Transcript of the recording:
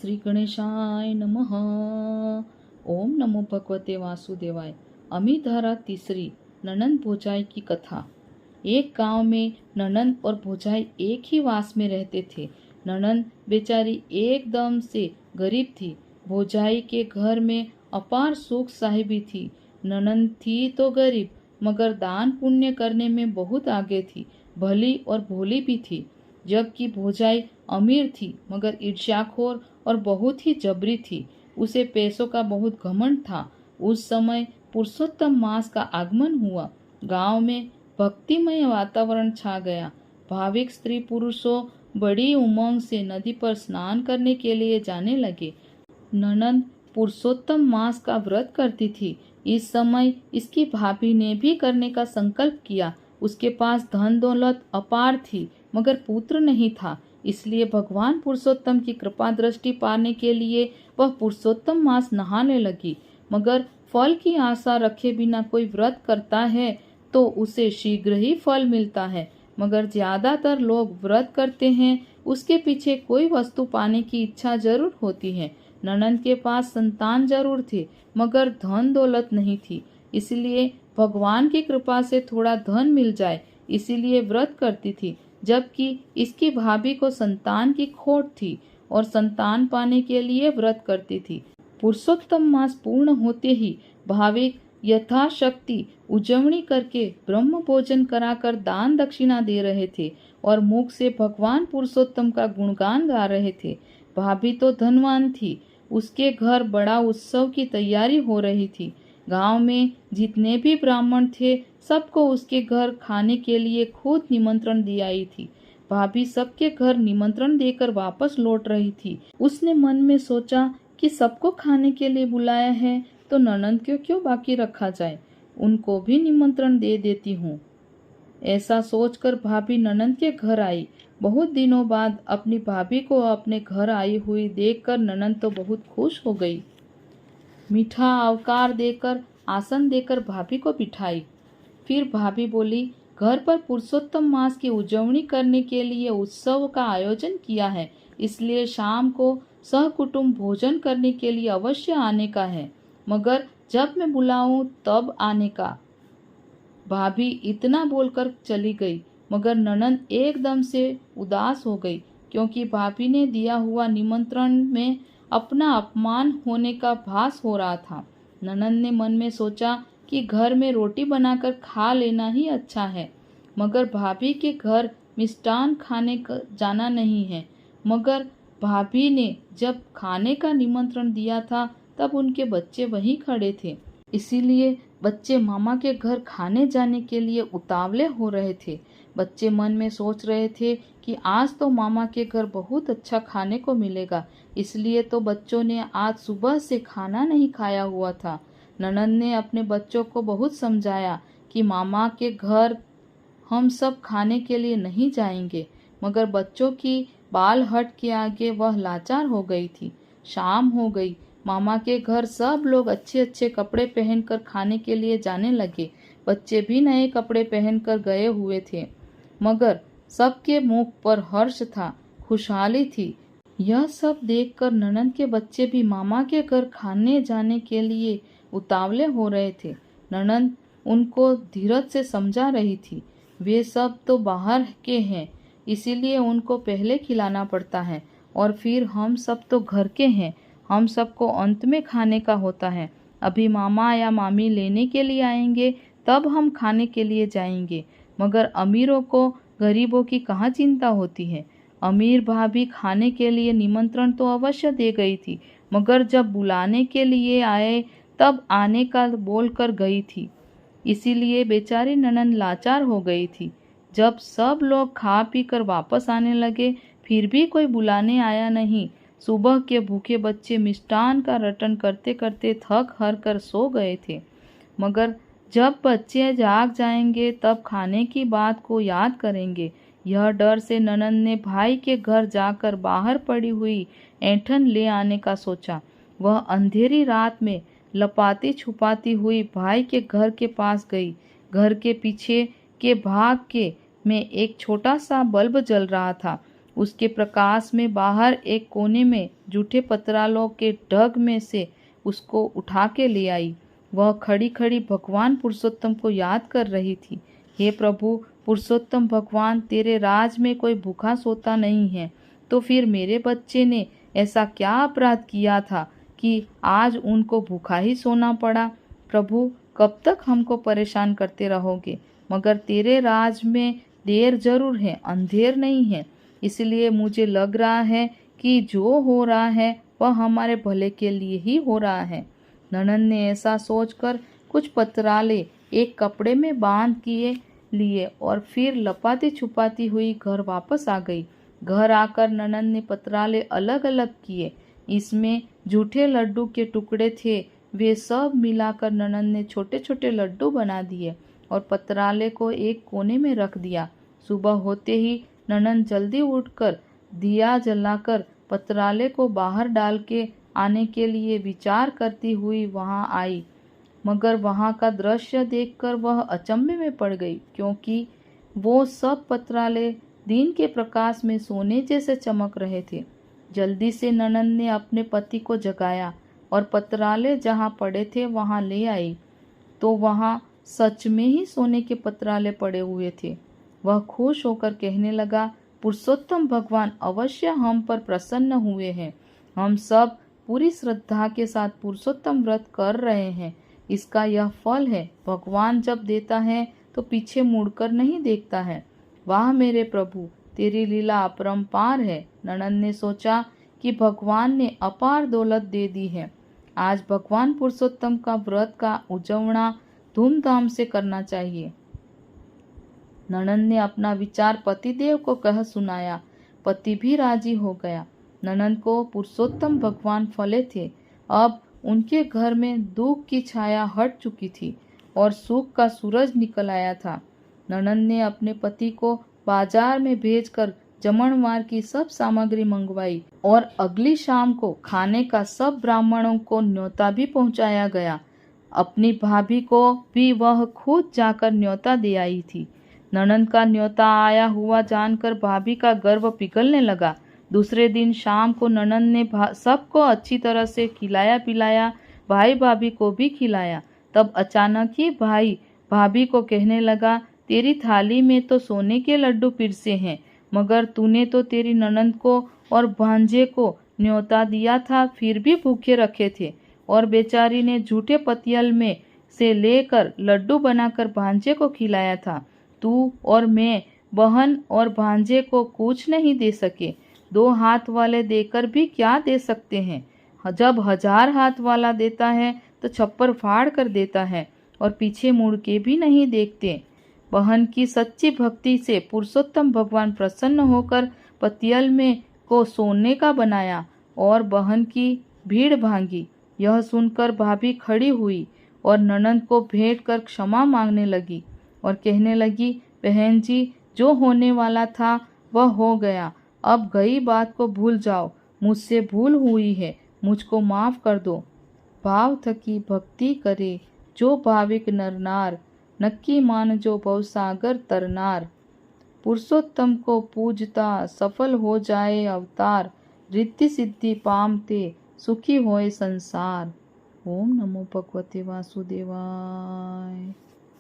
श्री गणेशाय नमः। ओम नमो भगवते वासुदेवाय। अमित धारा तीसरी, ननंद भोजाई की कथा। एक गांव में ननंद और भोजाई एक ही वास में रहते थे। ननंद बेचारी एकदम से गरीब थी। भोजाई के घर में अपार सुख साहिबी थी। ननंद थी तो गरीब, मगर दान पुण्य करने में बहुत आगे थी, भली और भोली भी थी। जबकि भोजाई अमीर थी, मगर ईर्ष्याखोर और बहुत ही जबरी थी। उसे पैसों का बहुत घमंड था। उस समय पुरुषोत्तम मास का आगमन हुआ। गांव में भक्तिमय वातावरण छा गया। भाविक स्त्री पुरुषों बड़ी उमंग से नदी पर स्नान करने के लिए जाने लगे। ननंद पुरुषोत्तम मास का व्रत करती थी। इस समय इसकी भाभी ने भी करने का संकल्प किया। उसके पास धन दौलत अपार थी, मगर पुत्र नहीं था। इसलिए भगवान पुरुषोत्तम की कृपा दृष्टि पाने के लिए वह पुरुषोत्तम मास नहाने लगी। मगर फल की आशा रखे बिना कोई व्रत करता है तो उसे शीघ्र ही फल मिलता है, मगर ज्यादातर लोग व्रत करते हैं उसके पीछे कोई वस्तु पाने की इच्छा जरूर होती है। ननंद के पास संतान जरूर थे, मगर धन दौलत नहीं थी। इसलिए भगवान की कृपा से थोड़ा धन मिल जाए इसीलिए व्रत करती थी। जबकि इसकी भाभी को संतान की खोट थी और संतान पाने के लिए व्रत करती थी। पुरुषोत्तम मास पूर्ण होते ही भाविक यथाशक्ति उजवणी करके ब्रह्म भोजन कराकर दान दक्षिणा दे रहे थे और मुख से भगवान पुरुषोत्तम का गुणगान गा रहे थे। भाभी तो धनवान थी। उसके घर बड़ा उत्सव की तैयारी हो रही थी। गांव में जितने भी ब्राह्मण थे सबको उसके घर खाने के लिए खुद निमंत्रण दी आई थी। भाभी सबके घर निमंत्रण देकर वापस लौट रही थी। उसने मन में सोचा कि सबको खाने के लिए बुलाया है तो ननंद को क्यों बाकी रखा जाए, उनको भी निमंत्रण दे देती हूँ। ऐसा सोचकर भाभी ननंद के घर आई। बहुत दिनों बाद अपनी भाभी को अपने घर आई हुई देखकर ननंद तो बहुत खुश हो गई। मीठा आवकार देकर आसन देकर भाभी को बिठाई। फिर भाभी बोली, घर पर पुरुषोत्तम मास की उजवणी करने के लिए उत्सव का आयोजन किया है, इसलिए शाम को सहकुटुंब भोजन करने के लिए अवश्य आने का है, मगर जब मैं बुलाऊं तब आने का। भाभी इतना बोलकर चली गई, मगर ननंद एकदम से उदास हो गई, क्योंकि भाभी ने दिया हुआ निमंत्रण में अपना अपमान होने का भास हो रहा था। ननंद ने मन में सोचा कि घर में रोटी बनाकर खा लेना ही अच्छा है, मगर भाभी के घर मिष्टान खाने जाना नहीं है। मगर भाभी ने जब खाने का निमंत्रण दिया था तब उनके बच्चे वहीं खड़े थे, इसीलिए बच्चे मामा के घर खाने जाने के लिए उतावले हो रहे थे। बच्चे मन में सोच रहे थे कि आज तो मामा के घर बहुत अच्छा खाने को मिलेगा, इसलिए तो बच्चों ने आज सुबह से खाना नहीं खाया हुआ था। ननंद ने अपने बच्चों को बहुत समझाया कि मामा के घर हम सब खाने के लिए नहीं जाएंगे, मगर बच्चों की बाल हट के आगे वह लाचार हो गई थी। शाम हो गई। मामा के घर सब लोग अच्छे अच्छे कपड़े पहनकर खाने के लिए जाने लगे। बच्चे भी नए कपड़े पहनकर गए हुए थे, मगर सबके मुख पर हर्ष था, खुशहाली थी। यह सब देखकर ननंद के बच्चे भी मामा के घर खाने जाने के लिए उतावले हो रहे थे। ननंद उनको धीरज से समझा रही थी। वे सब तो बाहर के हैं, इसीलिए उनको पहले खिलाना पड़ता है, और फिर हम सब तो घर के हैं, हम सबको अंत में खाने का होता है। अभी मामा या मामी लेने के लिए आएंगे तब हम खाने के लिए जाएंगे, मगर अमीरों को गरीबों की कहाँ चिंता होती है। अमीर भाभी खाने के लिए निमंत्रण तो अवश्य दे गई थी, मगर जब बुलाने के लिए आए तब आने का बोलकर गई थी, इसीलिए बेचारी ननंद लाचार हो गई थी। जब सब लोग खा पी कर वापस आने लगे फिर भी कोई बुलाने आया नहीं। सुबह के भूखे बच्चे मिष्टान का रटन करते करते थक हार कर सो गए थे, मगर जब बच्चे जाग जाएंगे तब खाने की बात को याद करेंगे। यह डर से ननंद ने भाई के घर जाकर बाहर पड़ी हुई ऐंठन ले आने का सोचा। वह अंधेरी रात में लपाती छुपाती हुई भाई के घर के पास गई। घर के पीछे के भाग के में एक छोटा सा बल्ब जल रहा था। उसके प्रकाश में बाहर एक कोने में जूठे पत्रालों के ढग में से उसको उठा के ले आई। वह खड़ी खड़ी भगवान पुरुषोत्तम को याद कर रही थी। हे प्रभु पुरुषोत्तम भगवान, तेरे राज में कोई भूखा सोता नहीं है, तो फिर मेरे बच्चे ने ऐसा क्या अपराध किया था कि आज उनको भूखा ही सोना पड़ा। प्रभु कब तक हमको परेशान करते रहोगे? मगर तेरे राज में देर जरूर है, अंधेर नहीं है। इसलिए मुझे लग रहा है कि जो हो रहा है वह हमारे भले के लिए ही हो रहा है। ननन ने ऐसा सोचकर कुछ पत्राले एक कपड़े में बांध किए लिए और फिर लपाती छुपाती हुई घर वापस आ गई। घर आकर ननन ने पत्राले अलग अलग किए। इसमें झूठे लड्डू के टुकड़े थे, वे सब मिलाकर ननन ने छोटे छोटे लड्डू बना दिए और पत्राले को एक कोने में रख दिया। सुबह होते ही ननन जल्दी उठकर दिया जलाकर पत्राले को बाहर डाल के आने के लिए विचार करती हुई वहां आई, मगर वहां का दृश्य देखकर वह अचंभे में पड़ गई, क्योंकि वो सब पत्राले दिन के प्रकाश में सोने जैसे चमक रहे थे। जल्दी से ननन ने अपने पति को जगाया और पत्राले जहां पड़े थे वहां ले आई, तो वहां सच में ही सोने के पत्राले पड़े हुए थे। वह खुश होकर कहने लगा, पुरुषोत्तम भगवान अवश्य हम पर प्रसन्न हुए हैं। हम सब पूरी श्रद्धा के साथ पुरुषोत्तम व्रत कर रहे हैं। इसका यह फल है। भगवान जब देता है तो पीछे मुड़कर नहीं देखता है। वाह मेरे प्रभु, तेरी लीला अपरंपार है। ननन ने सोचा कि भगवान ने अपार दौलत दे दी है। आज भगवान पुरुषोत्तम का व्रत का उजवना धूमधाम से करना चाहिए। ननन ने अपना विचार पतिदेव को कह सुनाया। पति भी राजी हो गया। ननन को पुरुषोत्तम भगवान फले थे। अब उनके घर में दुख की छाया हट चुकी थी और सुख का सूरज निकल आया था। ननन ने अपने पति को बाजार में भेजकर जमणवार की सब सामग्री मंगवाई और अगली शाम को खाने का सब ब्राह्मणों को न्योता भी पहुंचाया गया। अपनी भाभी को भी वह खुद जाकर न्योता दे आई थी। ननन का न्योता आया हुआ जानकर भाभी का गर्व पिघलने लगा। दूसरे दिन शाम को ननन ने सबको अच्छी तरह से खिलाया पिलाया, भाई भाभी को भी खिलाया। तब अचानक ही भाई भाभी को कहने लगा, तेरी थाली में तो सोने के लड्डू पिरसे हैं, मगर तूने तो तेरी ननद को और भांजे को न्योता दिया था, फिर भी भूखे रखे थे, और बेचारी ने झूठे पतियल में से लेकर लड्डू बनाकर भांजे को खिलाया था। तू और मैं बहन और भांजे को कुछ नहीं दे सके। 2 हाथ वाले देकर भी क्या दे सकते हैं? जब 1000 हाथ वाला देता है तो छप्पर फाड़ कर देता है और पीछे मुड़ के भी नहीं देखते। बहन की सच्ची भक्ति से पुरुषोत्तम भगवान प्रसन्न होकर पतियल में को सोने का बनाया और बहन की भीड़ भांगी। यह सुनकर भाभी खड़ी हुई और ननद को भेंट कर क्षमा मांगने लगी और कहने लगी, बहन जी, जो होने वाला था वह हो गया। अब गई बात को भूल जाओ। मुझसे भूल हुई है, मुझको माफ कर दो। भाव थकी भक्ति करे जो भाविक नर नार, नक्की मान जो भवसागर तरनार। पुरुषोत्तम को पूजता सफल हो जाए अवतार, रिद्धि सिद्धि पामते सुखी होए संसार। ओम नमो भगवते वासुदेवाय।